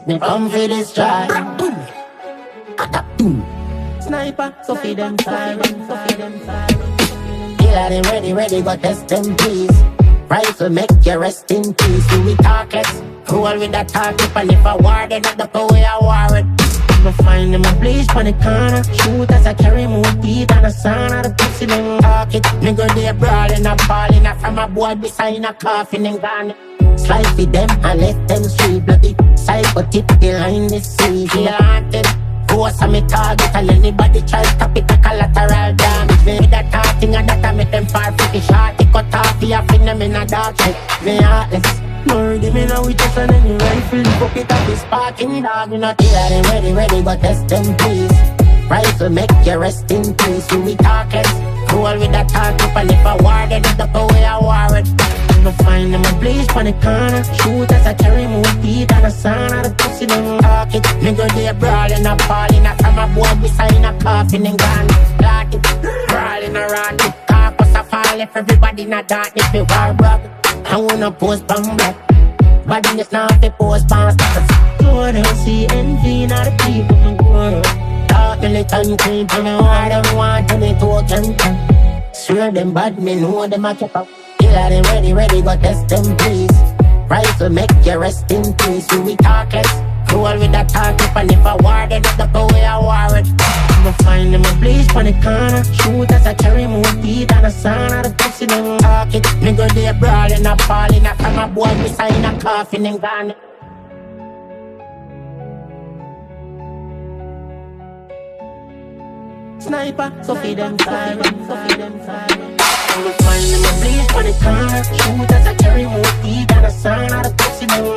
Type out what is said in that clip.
Me come for this try. Sniper, so feed them siren, so feed them siren. Killa them ready, but test them please. Rifle make you rest in peace. Do we talk less? Roll with that talk if and if I war, then not the way I war it. Me find them a bleach on the corner. Shoot as I carry more teeth and a son of the pussy them talk it. Me go there brawling and balling from a boy beside a coffin and gone. Slice with them and let them sweet bloody. Psycho tip behind the sea. Feel haunted. Force on me target and anybody try stop it a collateral damage. Me with that talking and that I make them far for the shot. They cut off the fin them in a dark shit. Me heartless. Murder me now with just an any rifle. Fuck it up this parking dog. You not Killa them ready, but test them please. Rifle make you rest in peace. Do we talk less? Roll with that talk up and if I war, then not the way I war it. Me find them a bleach on the corner. Shoot as I carry more teeth and a son of the pussy them talk it. Me go there brawling and falling from a boy beside a coffin and gone. Lock it, brawling around it. Car bust a fall if everybody not darkness. Me war brother, I wanna post bomb black. But then it's not the post bomb status. Lord, I see envy, not the people in the world. Talk a little clean, but me want them want any token. Swear them bad, me know them a keep up. Killa them ready, but test them please. Rifle make you rest in peace. Do we talk less? Roll with that talk if and if I war, then not the way I war it. Me find them a bleach on the corner. Shoot as I carry more teeth and a son of the pussy them talk it. Me go there brawling and falling from a boy beside a coffin and gone. Sniper, so feed them siren, so feed them siren. Me find them a bleach on the corner. Shoot as I carry more teeth and a son of the pussy them